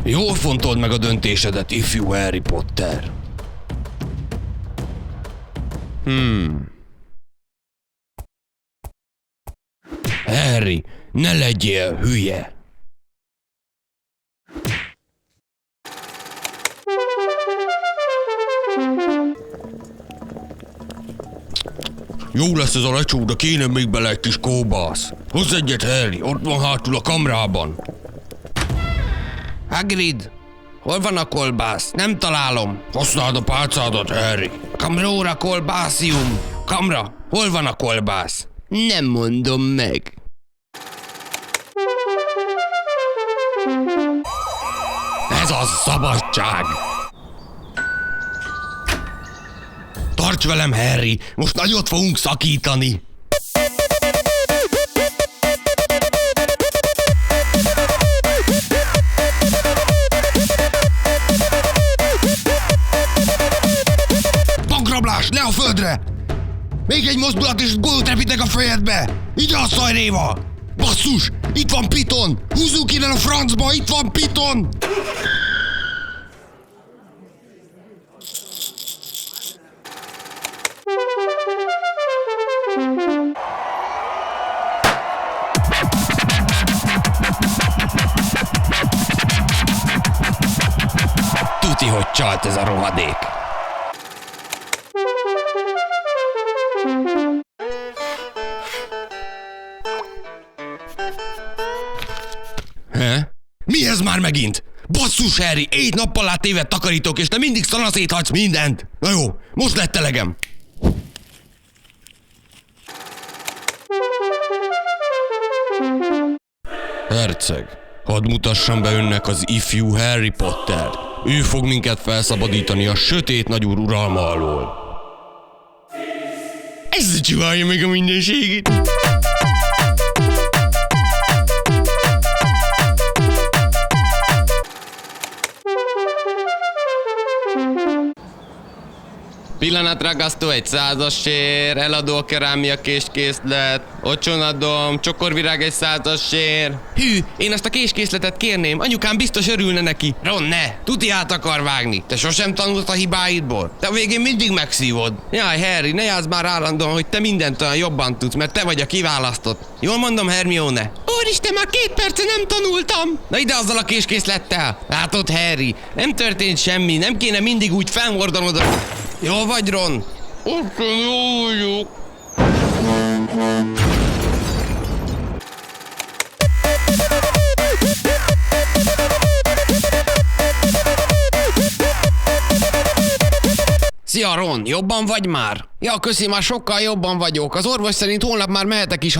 Jól fontold meg a döntésedet, ifjú Harry Potter. Harry, ne legyél hülye. Jó lesz ez a lecsó, de kéne még bele egy kis kóbász. Hozz egyet, Harry, ott van hátul a kamrában. Hagrid, hol van a kolbász? Nem találom. Használd a pálcádat, Harry. Kamróra kolbászium. Kamra, hol van a kolbász? Nem mondom meg. Ez a szabadság! Tarts velem, Harry! Most nagyot fogunk szakítani! Bankrablás! Le a földre! Még egy mozdulat és gólt repítek a fejedbe! Ide a szajréva! Basszus! Itt van Piton! Húzzuk innen a francba! Itt van Piton! Tuti, hogy csalt ez a rohadék. Mi ez már megint? Basszus, Harry, éjt-nappal átévet takarítok, és te mindig szanaszéthagysz mindent. Na jó, most lett elegem. Herceg, hadd mutassam be önnek az ifjú Harry Pottert. Ő fog minket felszabadítani a sötét nagyúr uralma alól. Ez csinálja meg a mindenségét. Pillanatragasztó egy 100-as sér, eladó a kerámia késkészlet, ocsonadom, csokorvirág egy 100-as sér. Hű, én azt a késkészletet kérném, anyukám biztos örülne neki. Ron, ne, tuti át akar vágni. Te sosem tanulsz a hibáidból. Te a végén mindig megszívod. Jaj, Harry, ne játsz már állandóan, hogy te mindent olyan jobban tudsz, mert te vagy a kiválasztott. Jól mondom, Hermione? Úristen, már 2 perce nem tanultam. Na ide azzal a késkészlettel. Látod, Harry, nem történt semmi, nem kéne mindig úgy felhordanod. Jól vagy, Ron? Jó vagyok. Szia, Ron, jobban vagy már? Ja, köszi, már sokkal jobban vagyok. Az orvos szerint holnap már mehetek is